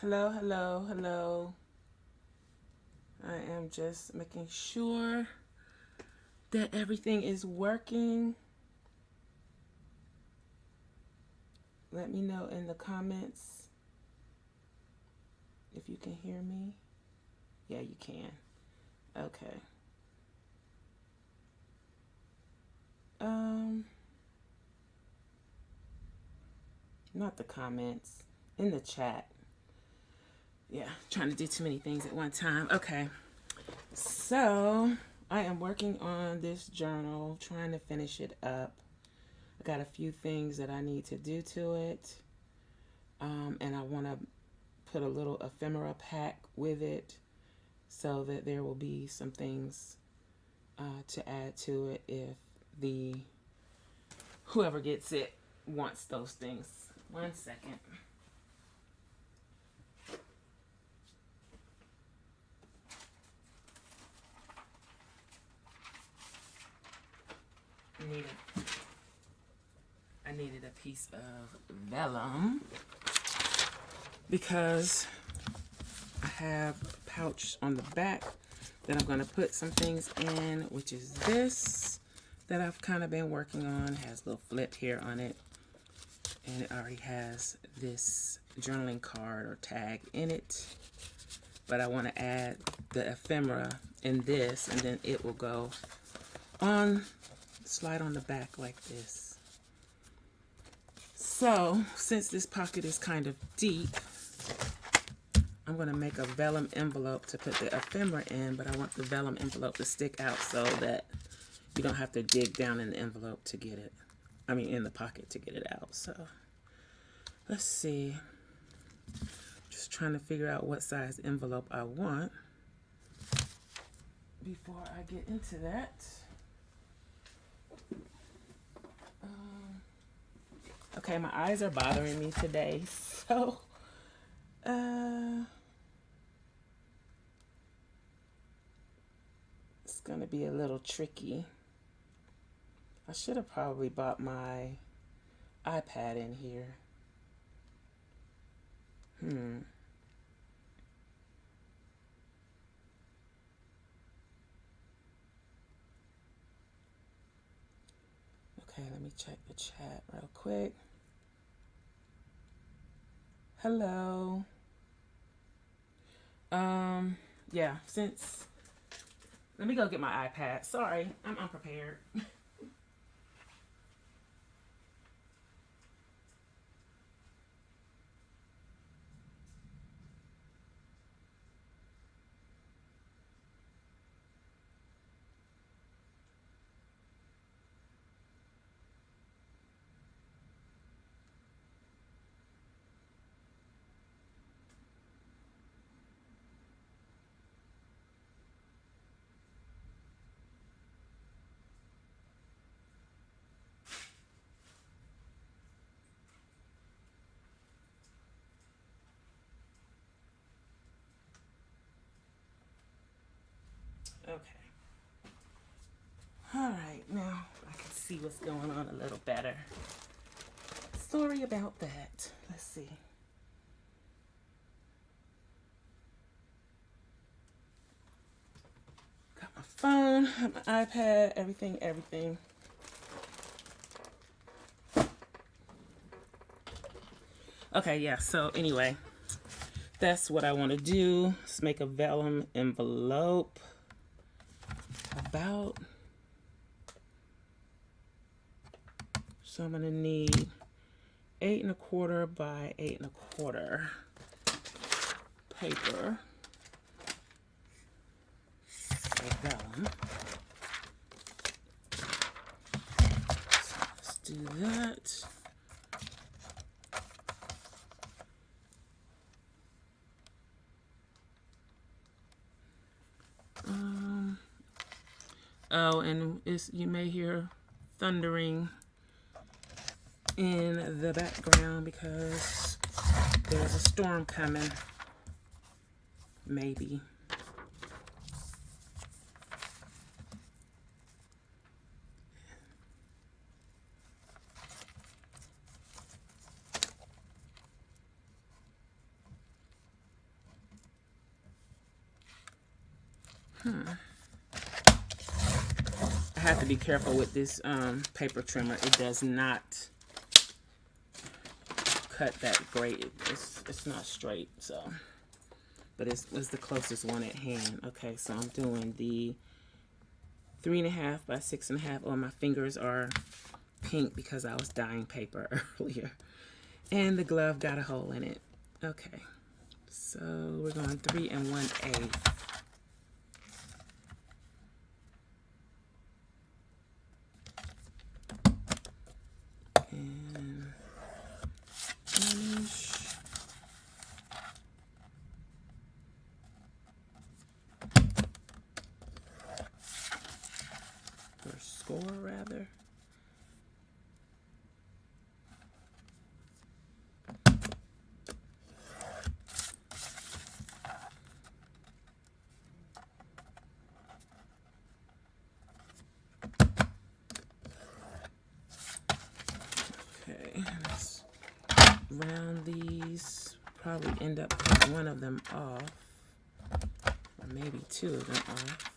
Hello, hello, hello. I am just making sure that everything is working. Let me know in the comments if you can hear me. Yeah, you can. Okay. Not the comments, in the chat. Yeah, trying to do too many things at one time. Okay. So, I am working on this journal, trying to finish it up. I got a few things that I need to do to it. And I want to put a little ephemera pack with it so that there will be some things to add to it if whoever gets it wants those things. 1 second. I needed a piece of vellum because I have a pouch on the back that I'm going to put some things in, which is this that I've kind of been working on. It has a little flip here on it, and it already has this journaling card or tag in it. But I want to add the ephemera in this, and then it will go on, slide on the back like this. So, since this pocket is kind of deep, I'm going to make a vellum envelope to put the ephemera in, but I want the vellum envelope to stick out so that you don't have to dig down in the envelope to get it. I mean, in the pocket to get it out. So, let's see. Just trying to figure out what size envelope I want before I get into that. Okay, my eyes are bothering me today, so it's gonna be a little tricky. I should have probably bought my iPad in here. Okay, let me check the chat real quick. Hello. Yeah, let me go get my iPad. Sorry, I'm unprepared. Okay. All right, now I can see what's going on a little better. Sorry about that. Let's see. Got my phone, got my iPad, everything. Okay, yeah, so anyway, that's what I want to do. Let's make a vellum envelope about. So I'm going to need 8 1/4 by 8 1/4 paper for vellum. So let's do that. Oh, and you may hear thundering in the background because there's a storm coming. Maybe. I have to be careful with this paper trimmer. It does not cut that great. It's not straight, so. But it's the closest one at hand. Okay, so I'm doing the 3.5 by 6.5. Oh, my fingers are pink because I was dyeing paper earlier. And the glove got a hole in it. Okay, so we're going 3 1/8. And finish. Or score, rather. Okay, let's round these. Probably end up cutting one of them off, or maybe 2 of them off.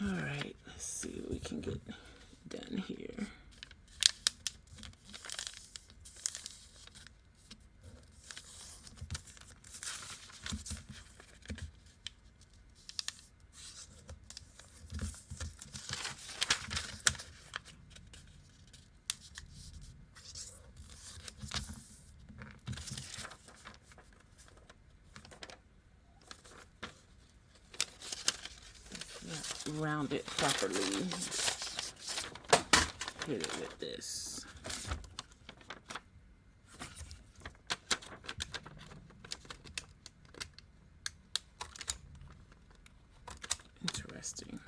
All right, let's see what we can get done here. Round it properly. Hit it with this. Interesting.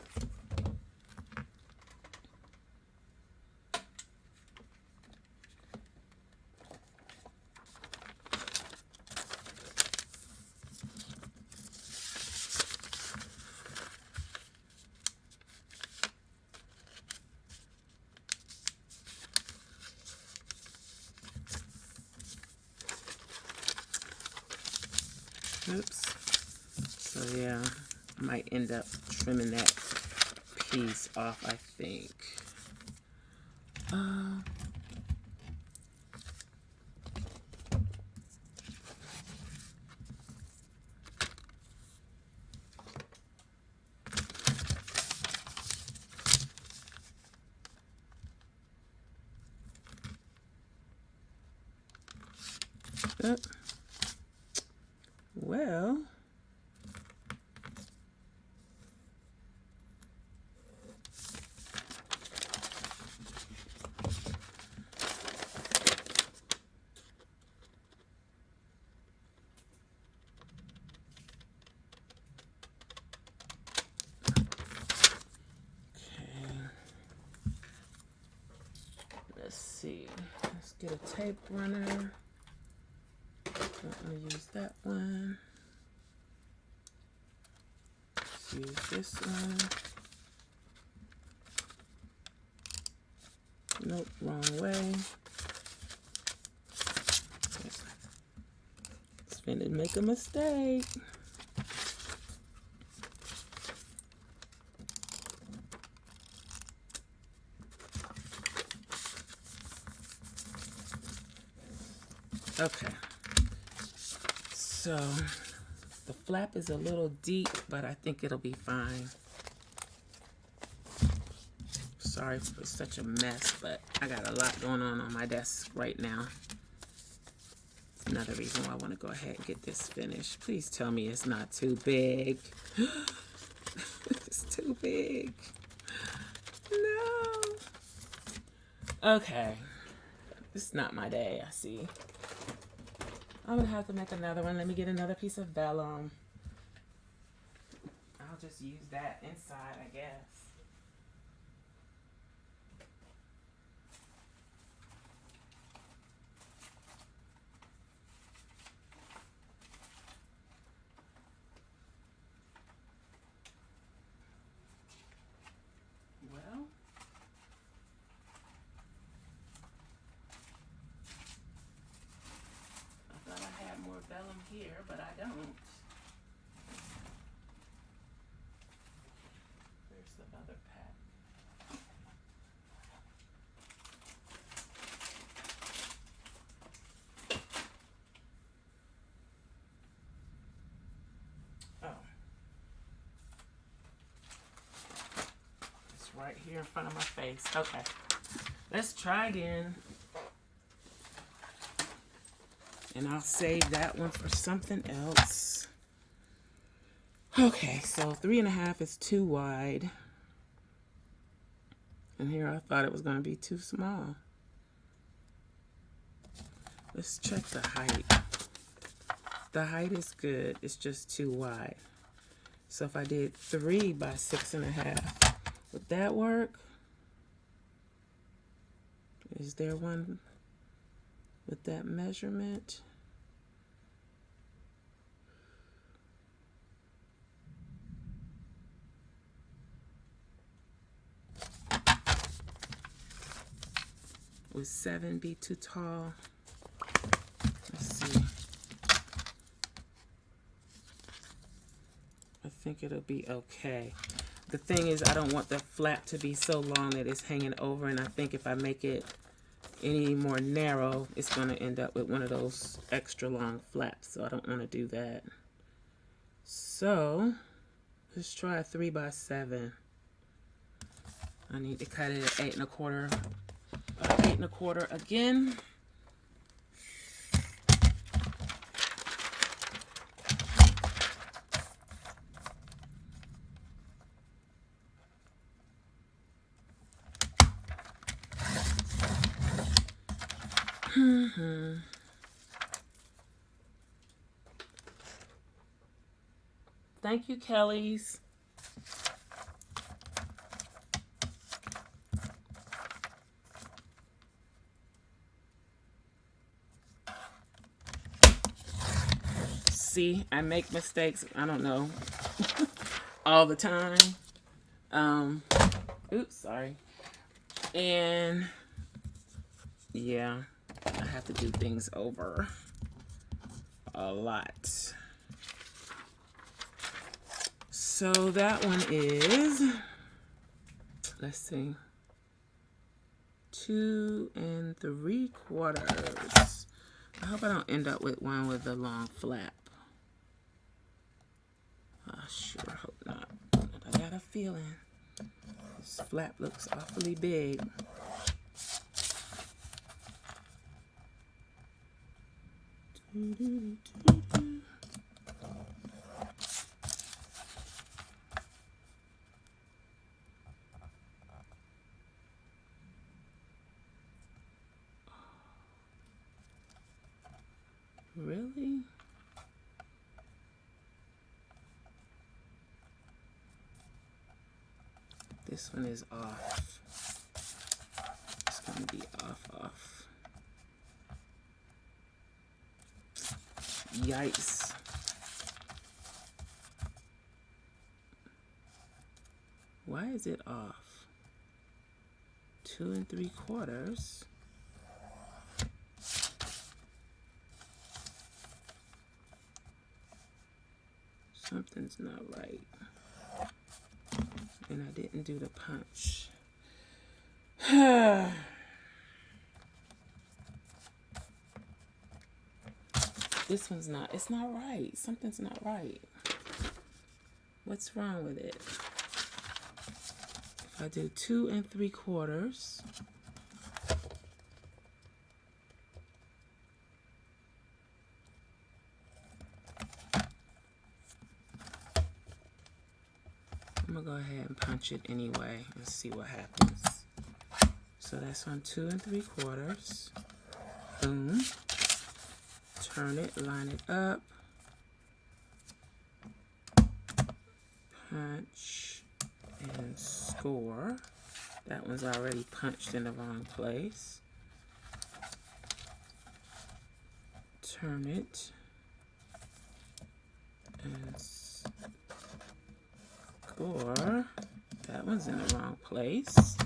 Oops. So yeah, I might end up trimming that piece off, I think. Well, let's see. Let's get a tape runner. Don't want to use that one. Let's use this one. Nope, wrong way. It's finna make a mistake. Okay. So the flap is a little deep, but I think it'll be fine. Sorry for such a mess, but I got a lot going on my desk right now. It's another reason why I want to go ahead and get this finished. Please tell me it's not too big. It's too big. No. Okay. It's not my day, I see. I'm gonna have to make another one. Let me get another piece of vellum. I'll just use that inside, I guess. Well, I thought I had more vellum here, but I don't. Where's the other pack? Oh. It's right here in front of my face. Okay. Let's try again. And I'll save that one for something else. Okay, so 3.5 is too wide. And here I thought it was going to be too small. Let's check the height. The height is good. It's just too wide. So if I did 3 by 6.5, would that work? Is there one with that measurement? Would 7 be too tall? Let's see. I think it'll be okay. The thing is, I don't want the flap to be so long that it's hanging over, and I think if I make it any more narrow, it's going to end up with one of those extra long flaps, so I don't want to do that. So let's try a 3 by 7. I need to cut it at 8 1/4 again. Thank you, Kellys. See, I make mistakes, I don't know, all the time. Oops, sorry. And yeah, I have to do things over a lot. So that one is, let's see, 2 3/4. I hope I don't end up with one with a long flap. I sure hope not. I got a feeling this flap looks awfully big. Really? This one is off. It's gonna be off. Yikes. Why is it off? 2 3/4. Something's not right. And I didn't do the punch. This one's not, it's not right. Something's not right. What's wrong with it? If I do 2 3/4. I'm gonna go ahead and punch it anyway and see what happens. So that's on 2 3/4. Boom. turn it, line it up, punch, and score. That one's already punched in the wrong place. Turn it and score. That one's in the wrong place.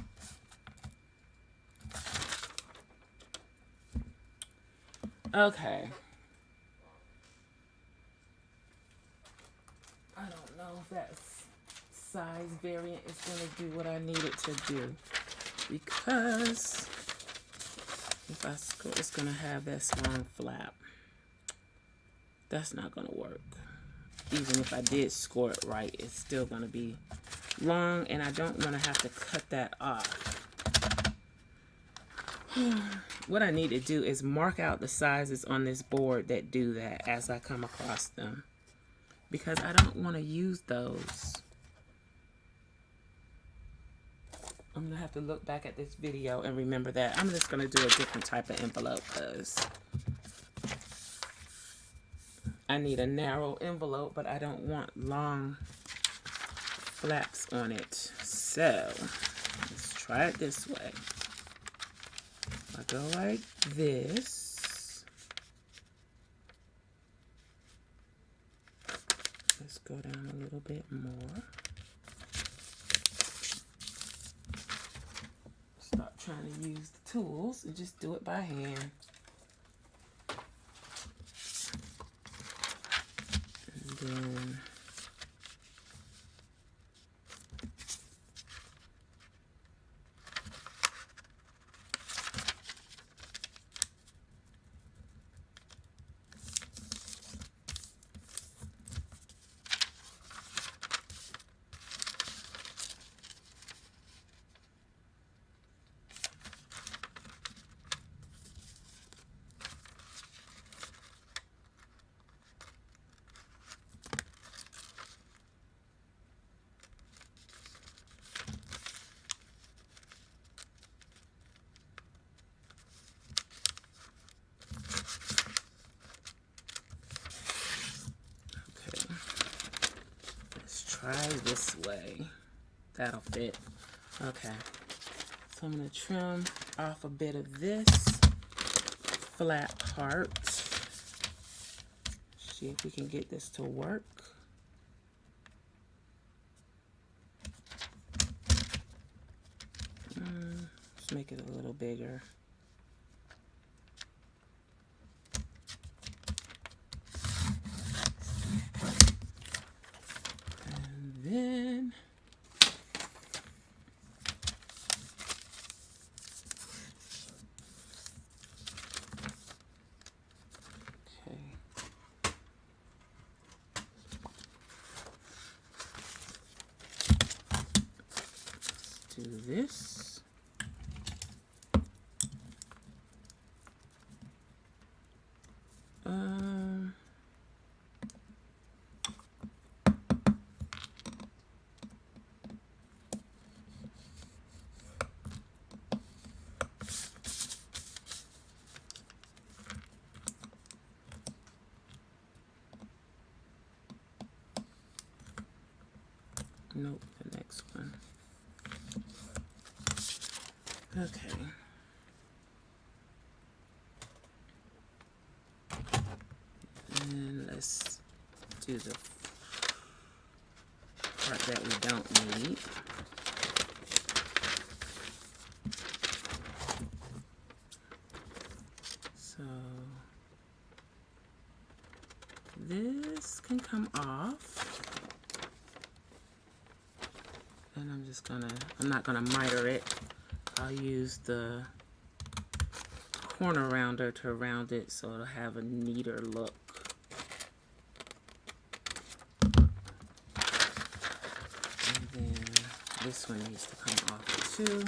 Okay. I don't know if that size variant is going to do what I need it to do, because if I score, it's going to have this long flap. That's not going to work. Even if I did score it right, it's still going to be long, and I don't want to have to cut that off. What I need to do is mark out the sizes on this board that do that as I come across them, because I don't want to use those. I'm going to have to look back at this video and remember that. I'm just going to do a different type of envelope, because I need a narrow envelope, but I don't want long flaps on it. So let's try it this way. I go like this. Let's go down a little bit more. Stop trying to use the tools and just do it by hand. And then try this way. That'll fit. Okay. So I'm going to trim off a bit of this flat part. See if we can get this to work. Let's make it a little bigger. Then okay, let's do this. Nope, the next one. Okay. And let's do the part that we don't need. So this can come off. And I'm not gonna miter it. I'll use the corner rounder to round it so it'll have a neater look. And then this one needs to come off too.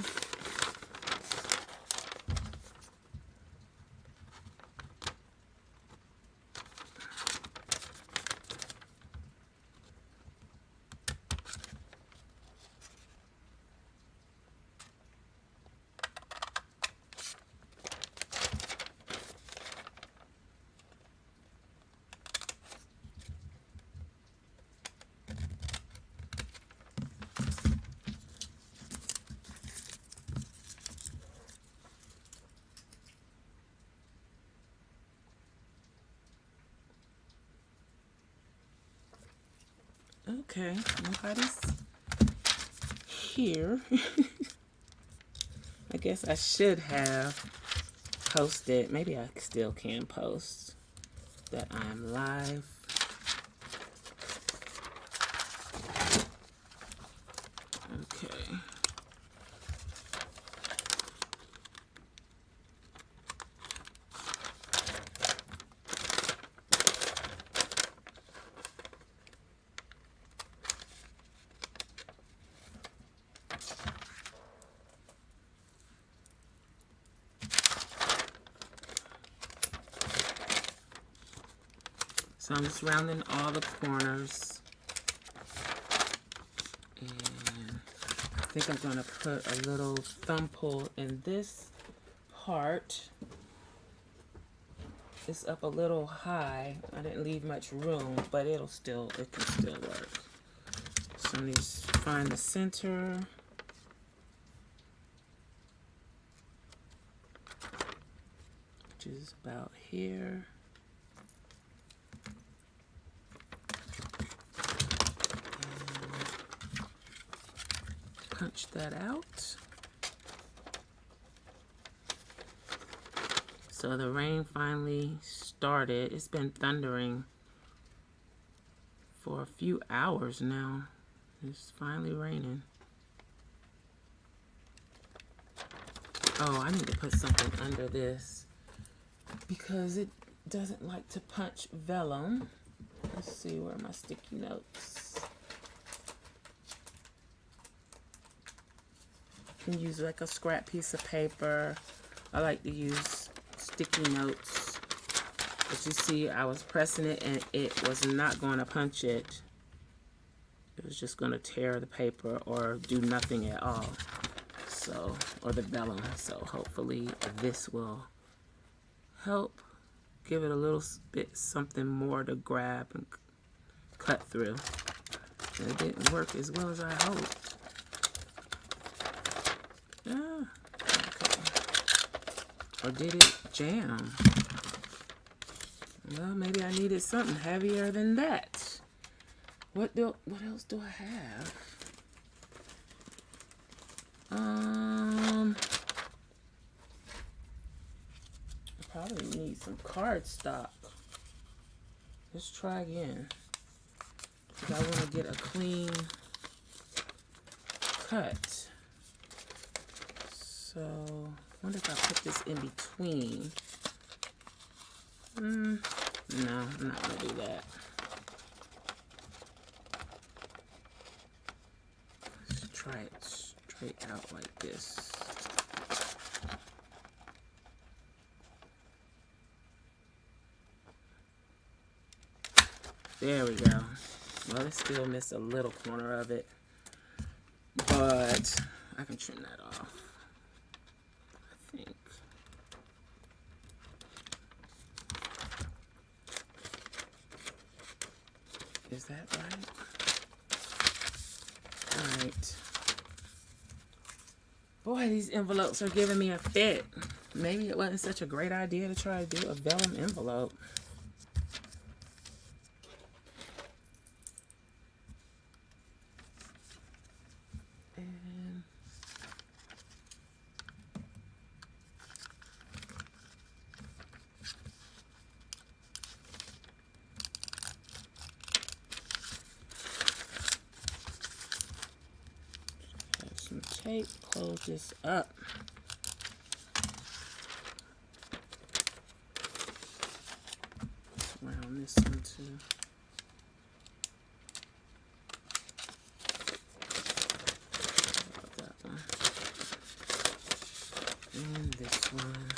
Okay, nobody's here. I guess I should have posted. Maybe I still can post that I am live. Okay. So I'm just rounding all the corners, and I think I'm going to put a little thumb pull in this part. It's up a little high. I didn't leave much room, but it can still work. So I'm going to find the center. Which is about here. Punch that out. So the rain finally started. It's been thundering for a few hours now. It's finally raining. Oh, I need to put something under this because it doesn't like to punch vellum. Let's see, where are my sticky notes? You can use like a scrap piece of paper. I like to use sticky notes. But you see, I was pressing it and it was not going to punch it. It was just going to tear the paper or do nothing at all. So, or the vellum. So hopefully this will help give it a little bit something more to grab and cut through. And it didn't work as well as I hoped. Okay. Or did it jam? Well, maybe I needed something heavier than that. What else do I have? I probably need some cardstock. Let's try again. I want to get a clean cut. So, I wonder if I put this in between. No, I'm not going to do that. Let's try it straight out like this. There we go. Well, it still missed a little corner of it, but I can trim that off, I think. Is that right? All right. Boy, these envelopes are giving me a fit. Maybe it wasn't such a great idea to try to do a vellum envelope. Some tape, close this up. Round this one too. That one. And this one.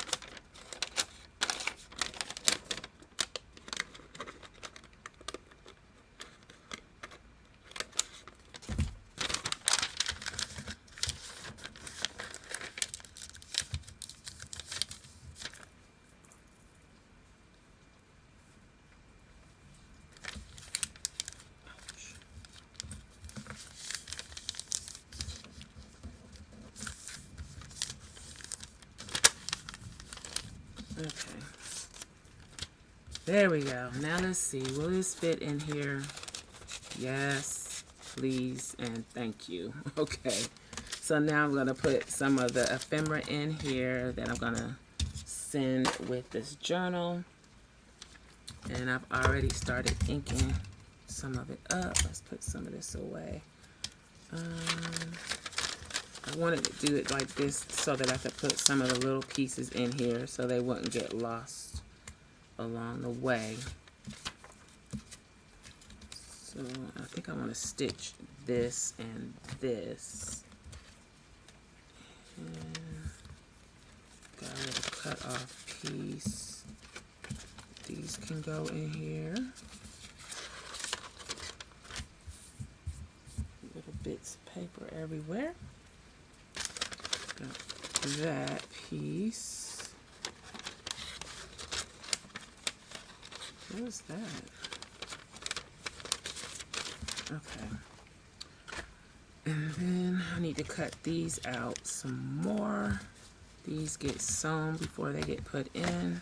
Okay. There we go. Now let's see. Will this fit in here? Yes. please and thank you. Okay, so now I'm going to put some of the ephemera in here that I'm going to send with this journal. And I've already started inking some of it up. Let's put some of this away. I wanted to do it like this so that I could put some of the little pieces in here so they wouldn't get lost along the way. So I think I want to stitch this and this. And got a little cut off piece. These can go in here. Little bits of paper everywhere. Got that piece. What is that? Okay. And then I need to cut these out some more. These get sewn before they get put in.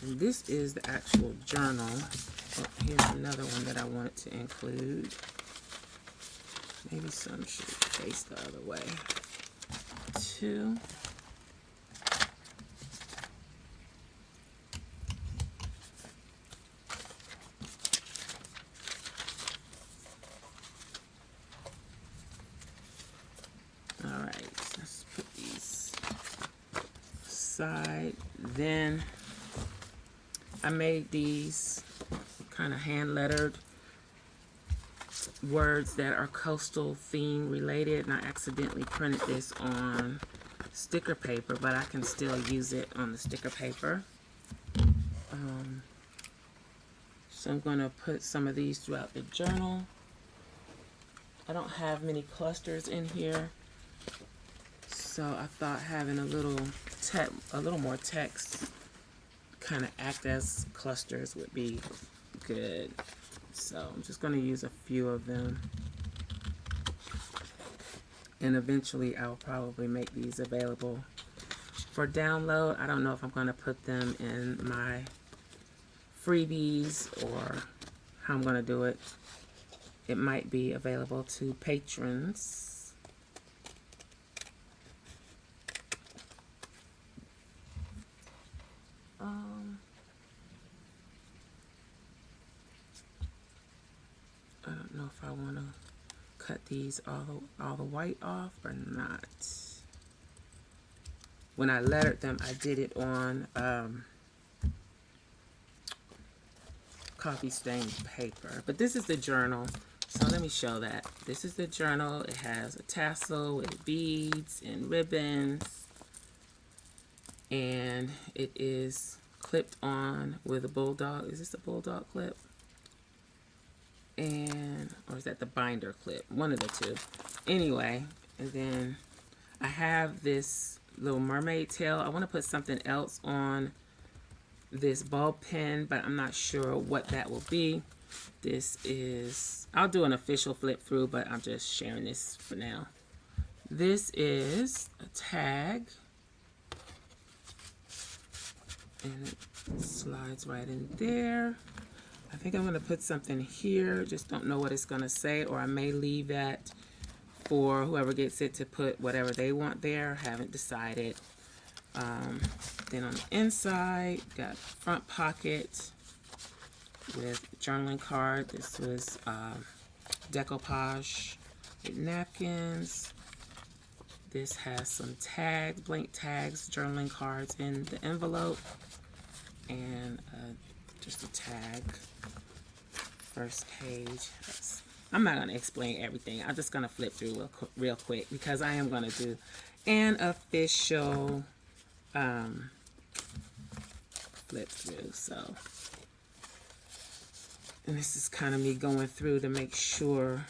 And this is the actual journal. Oh, here's another one that I wanted to include. Maybe some should face the other way. Two. All right, let's put these aside. Then I made these kind of hand lettered words that are coastal theme related, and I accidentally printed this on sticker paper, but I can still use it on the sticker paper. So I'm going to put some of these throughout the journal. I don't have many clusters in here, so I thought having a little more text kind of act as clusters would be good. So I'm just going to use a few of them, and eventually I'll probably make these available for download. I don't know if I'm going to put them in my freebies or how I'm going to do it. It might be available to patrons. I don't know if I want to cut these all the white off or not. When I lettered them, I did it on coffee stained paper. But this is the journal, so let me show that. This is the journal. It has a tassel with beads and ribbons, and it is clipped on with a bulldog. Is this a bulldog clip? And, or is that the binder clip? One of the two. Anyway, and then I have this little mermaid tail. I want to put something else on this ball pen, but I'm not sure what that will be. This is, I'll do an official flip through, but I'm just sharing this for now. This is a tag, and it slides right in there. I think I'm going to put something here. Just don't know what it's going to say, or I may leave that for whoever gets it to put whatever they want there. Haven't decided. Then on the inside, got front pocket with journaling card. This was decoupage with napkins. This has some tags, blank tags, journaling cards in the envelope, and just a tag. First page. I'm not going to explain everything. I'm just going to flip through real quick because I am going to do an official flip through. So, and this is kind of me going through to make sure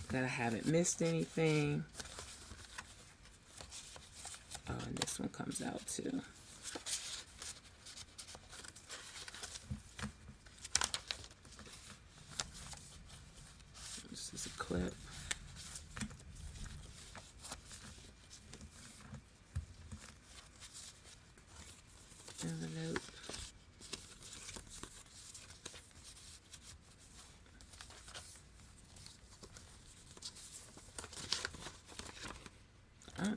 that I haven't missed anything. Oh, and this one comes out too. This is a clip.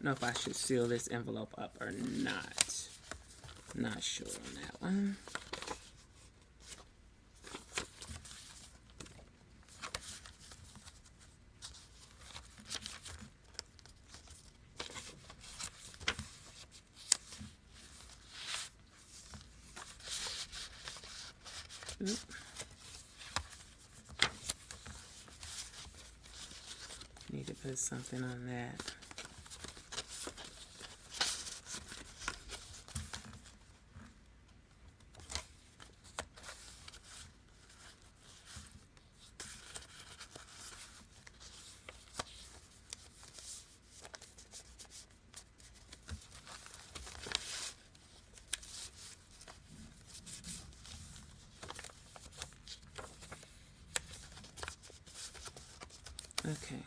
don't know if I should seal this envelope up or not. Not sure on that one. Oop. Need to put something on that. Okay.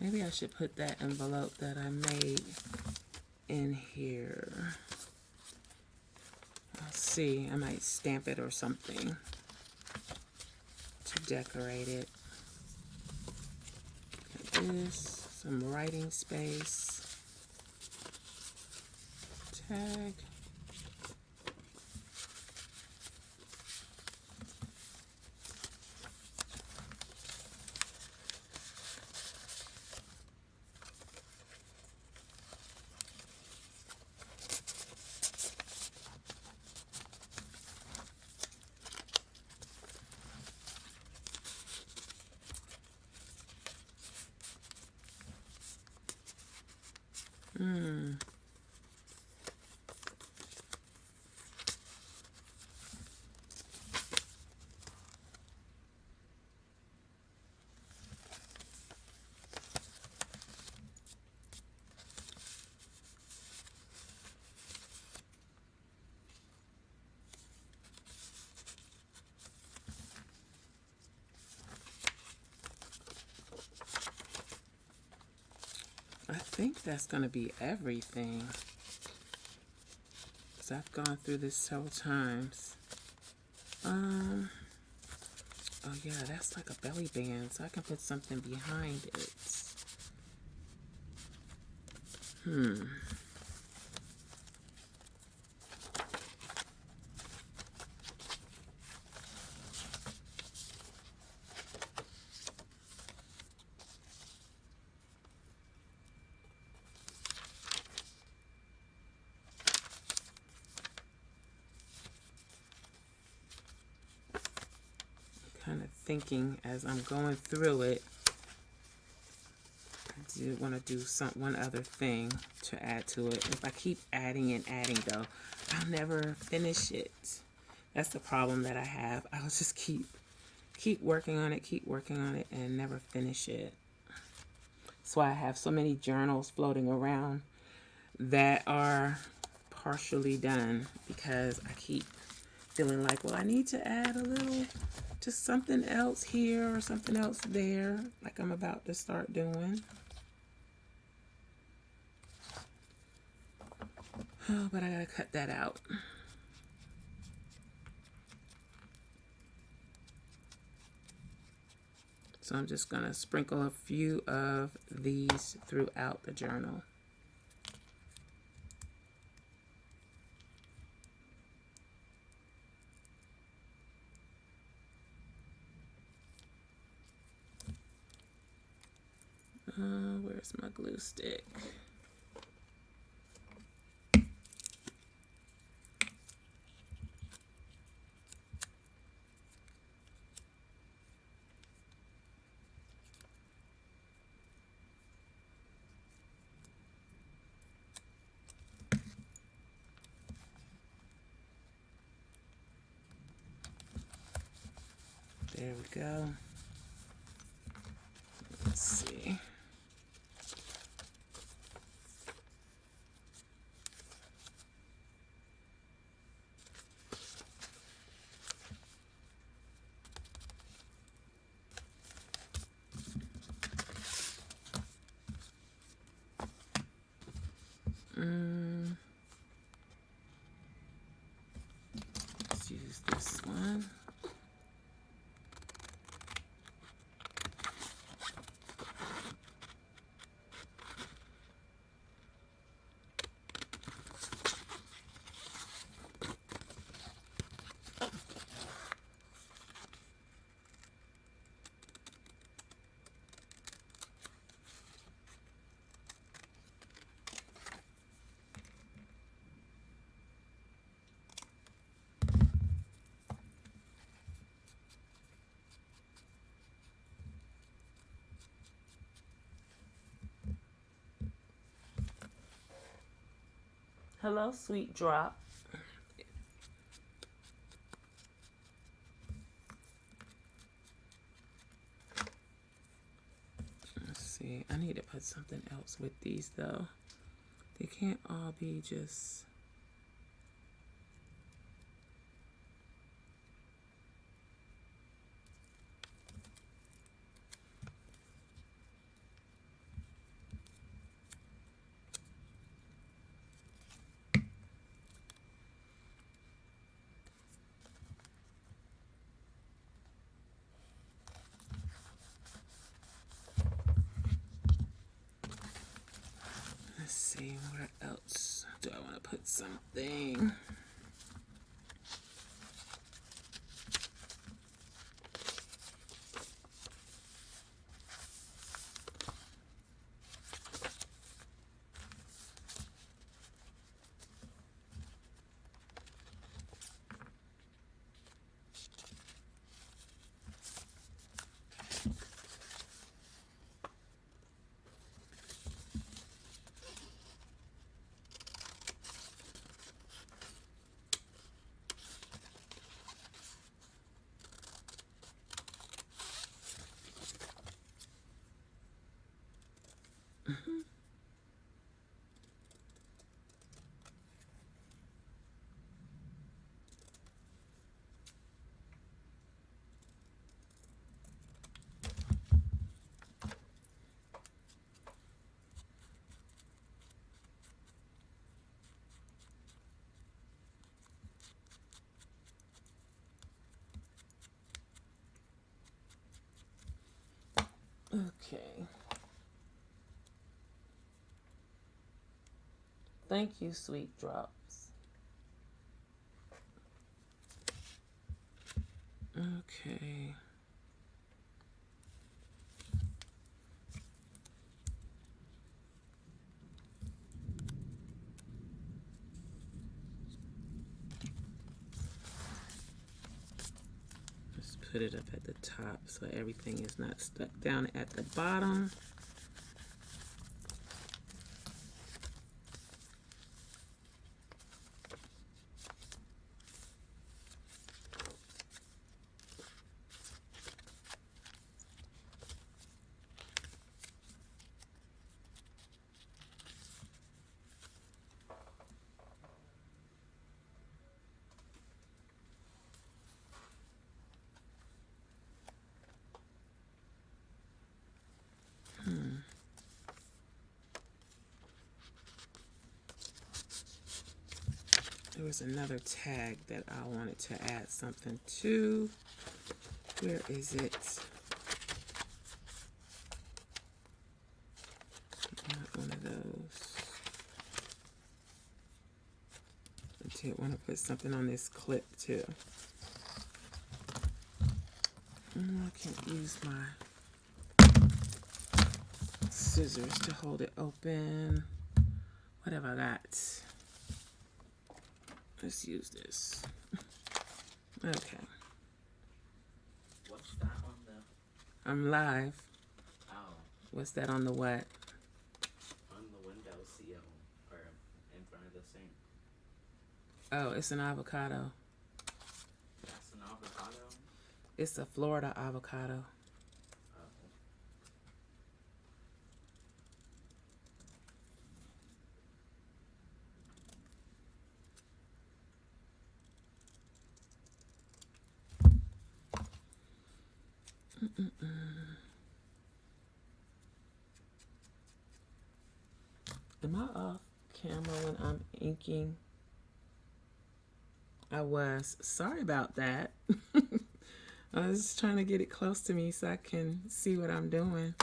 Maybe I should put that envelope that I made in here. I'll see. I might stamp it or something to decorate it. Like this, some writing space. Tag. I think that's going to be everything. Because I've gone through this several times. Oh yeah, that's like a belly band, so I can put something behind it. Kind of thinking as I'm going through it, I do want to do one other thing to add to it. If I keep adding and adding though, I'll never finish it. That's the problem that I have. I'll just keep working on it, and never finish it. That's why I have so many journals floating around that are partially done, because I keep feeling like, well, I need to add a little, just something else here or something else there, like I'm about to start doing. Oh, but I gotta cut that out. So I'm just gonna sprinkle a few of these throughout the journal. Where's my glue stick? There we go. Let's see. Let's use this one. Hello, sweet drop. Let's see. I need to put something else with these though. They can't all be just... Let's see, where else do I want to put something? Okay. Thank you, sweet drops. Okay. Just put it up at the top so everything is not stuck down at the bottom. There was another tag that I wanted to add something to. Where is it? Not one of those. I did want to put something on this clip too. I can't use my scissors to hold it open. What have I got? Let's use this. Okay. What's that on the... I'm live. Oh. What's that on the what? On the window sill, or in front of the sink. Oh, it's an avocado. That's an avocado? It's a Florida avocado. Am I off camera when I'm inking? I was. Sorry about that. I was just trying to get it close to me so I can see what I'm doing.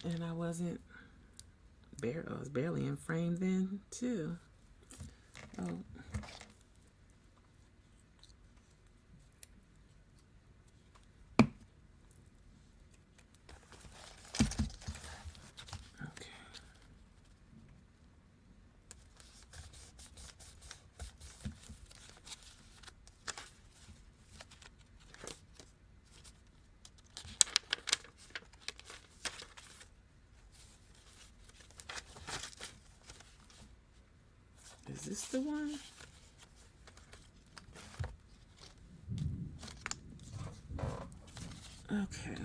And I wasn't. I was barely in frame then, too. Oh. Is this the one? Okay.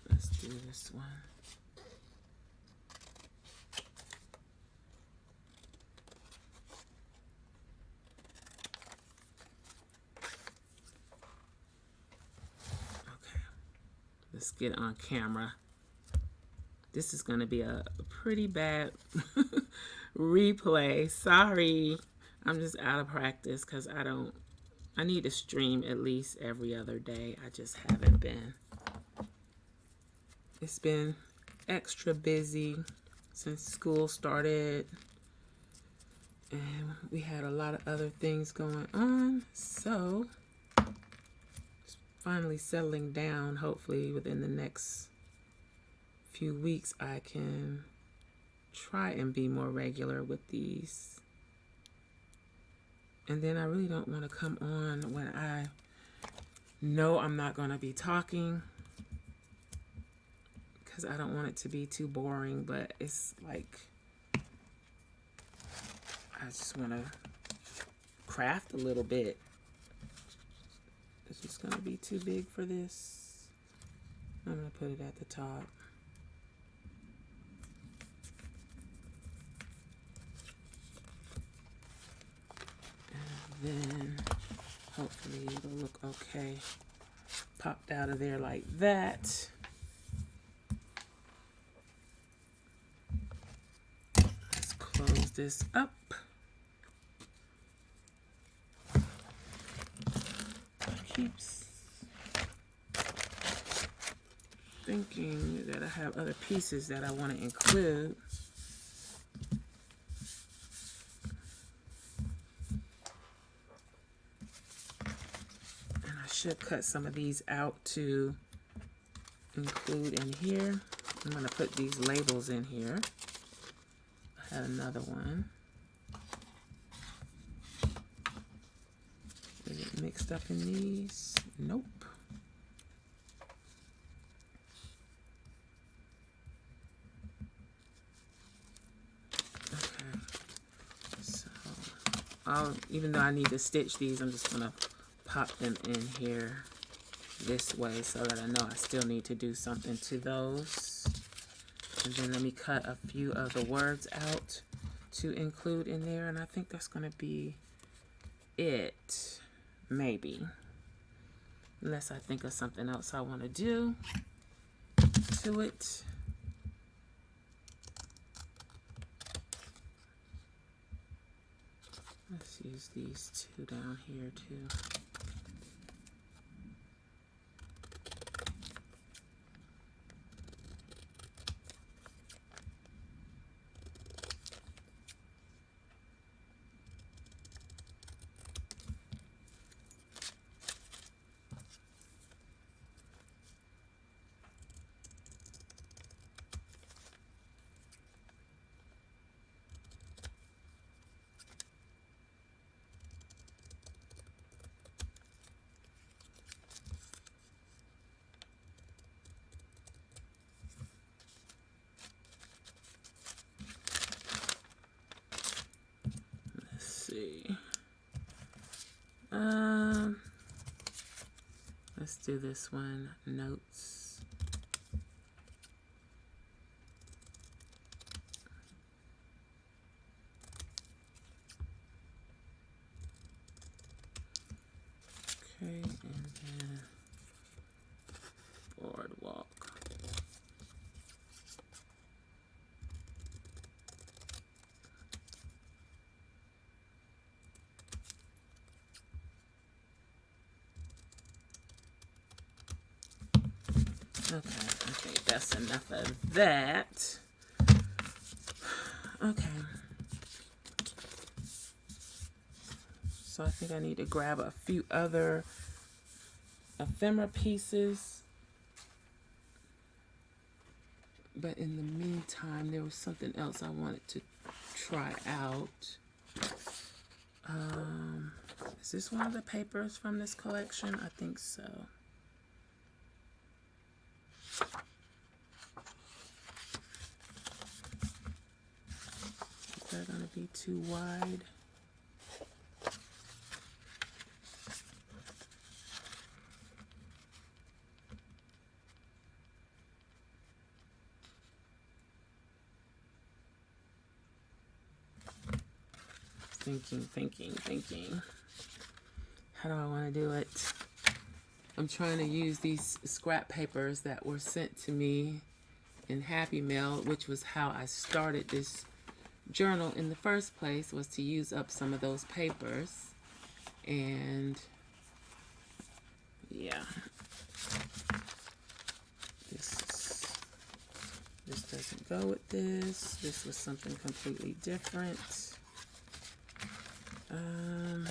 Let's do this one. Okay. Let's get on camera. This is going to be a pretty bad replay. Sorry. I'm just out of practice because I need to stream at least every other day. I just haven't been. It's been extra busy since school started. And we had a lot of other things going on. So, it's finally settling down. Hopefully within the next few weeks I can try and be more regular with these. And then I really don't want to come on when I know I'm not going to be talking, because I don't want it to be too boring. But it's like I just want to craft a little bit. It's just going to be too big for this. I'm going to put it at the top. Then hopefully it'll look okay. Popped out of there like that. Let's close this up. I keep thinking that I have other pieces that I want to include. Should cut some of these out to include in here. I'm going to put these labels in here. I had another one. Is it mixed up in these? Nope. Okay. So, even though I need to stitch these, I'm just going to pop them in here this way so that I know I still need to do something to those. And then let me cut a few of the words out to include in there, and I think that's going to be it, maybe, unless I think of something else I want to do to it. Let's use these two down here too. Let's do this one, notes. Okay, and then boardwalk. Okay, I think that's enough of that. Okay. So I think I need to grab a few other ephemera pieces. But in the meantime, there was something else I wanted to try out. Is this one of the papers from this collection? I think so. too wide. Thinking. How do I want to do it? I'm trying to use these scrap papers that were sent to me in Happy Mail, which was how I started this journal in the first place, was to use up some of those papers. And yeah, this doesn't go with this. This was something completely different. And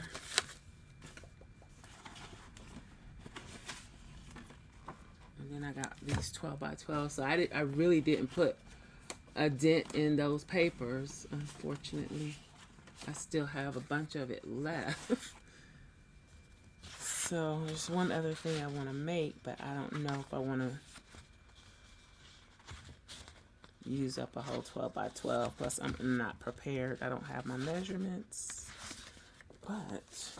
then I got these 12 by 12. So I really didn't put a dent in those papers, unfortunately. I still have a bunch of it left. So there's one other thing I want to make, but I don't know if I want to use up a whole 12 by 12. Plus I'm not prepared. I don't have my measurements. But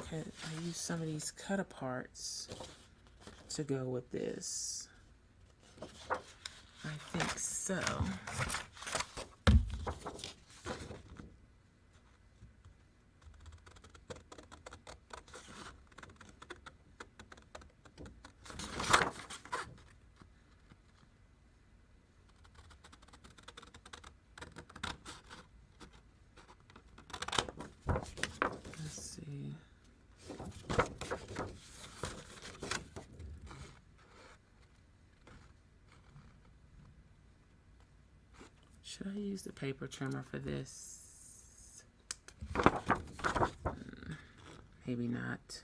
can I use some of these cut aparts to go with this? I think so. Should I use the paper trimmer for this? Maybe not.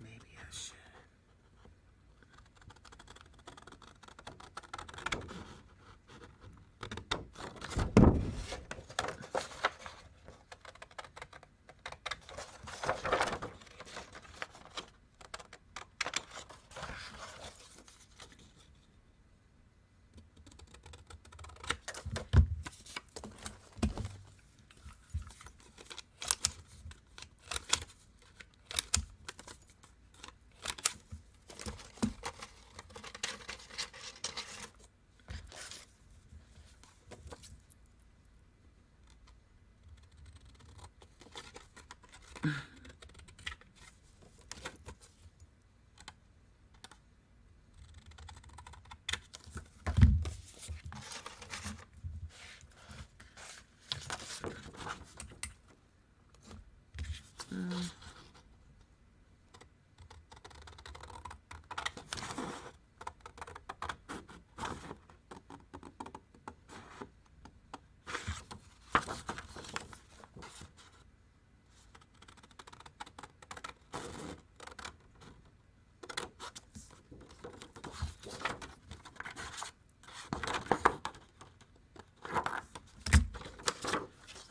Maybe I should.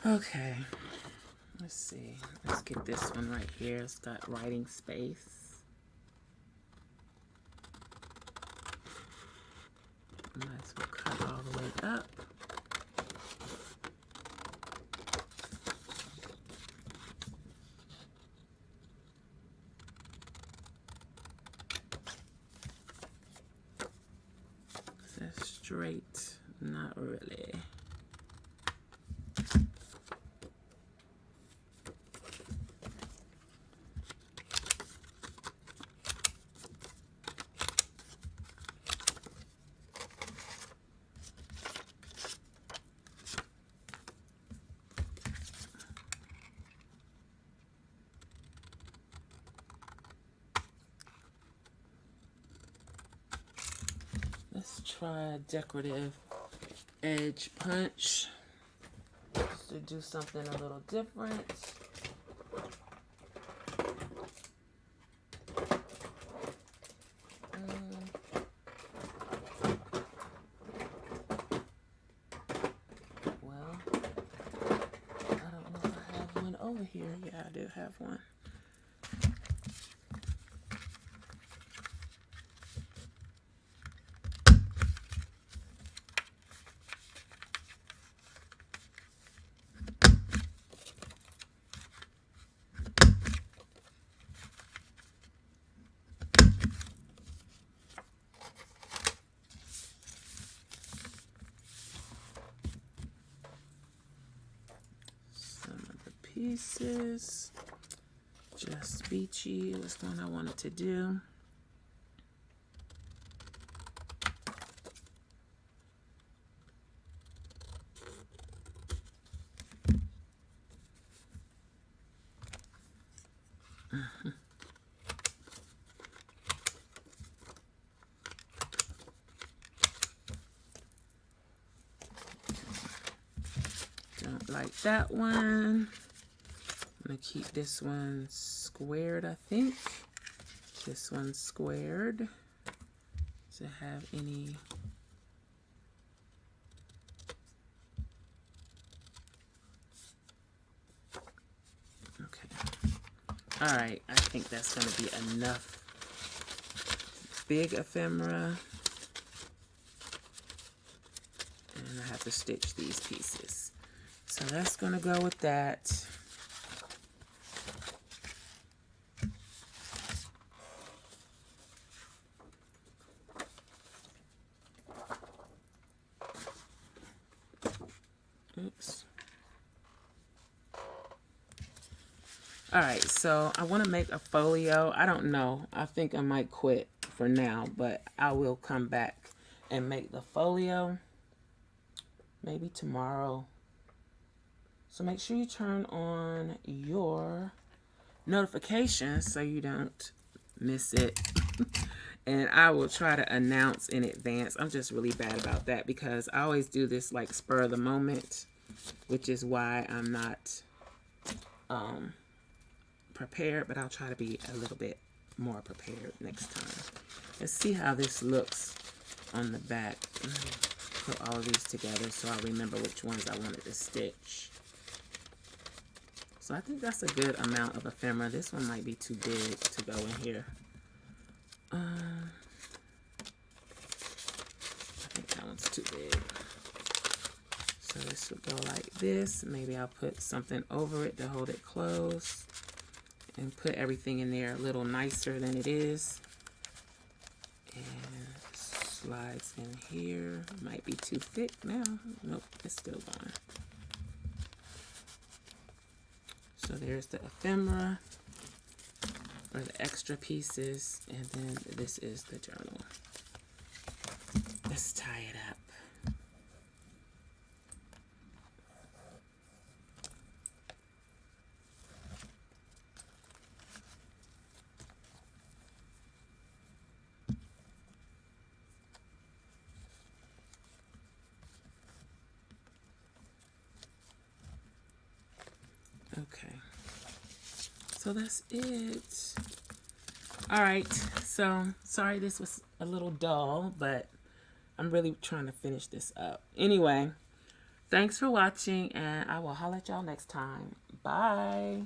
Okay, let's see. Let's get this one right here. It's got writing space. Might as well cut all the way up. Is that straight? Not really. Let's try a decorative edge punch just to do something a little different. Well, I don't know if I have one over over here. Yeah, I do have one. Pieces, just beachy was the one I wanted to do. Don't like that one. I'm gonna keep this one squared, I think. This one's squared. Does it have any? Okay. All right, I think that's gonna be enough. Big ephemera. And I have to stitch these pieces. So that's gonna go with that. Oops. All right, so I want to make a folio. I don't know. I think I might quit for now, but I will come back and make the folio maybe tomorrow. So make sure you turn on your notifications so you don't miss it. And I will try to announce in advance. I'm just really bad about that because I always do this like spur of the moment, which is why I'm not prepared, but I'll try to be a little bit more prepared next time. Let's see how this looks on the back. Put all of these together so I remember which ones I wanted to stitch. So I think that's a good amount of ephemera. This one might be too big to go in here. I think that one's too big. So this would go like this. Maybe I'll put something over it to hold it closed and put everything in there a little nicer than it is. And slides in here. Might be too thick now. Nope, it's still going. So there's the ephemera, or the extra pieces, and then this is the journal. Let's tie it up. Okay, so that's it. All right, so sorry this was a little dull, but I'm really trying to finish this up. Anyway, thanks for watching, and I will holler at y'all next time. Bye.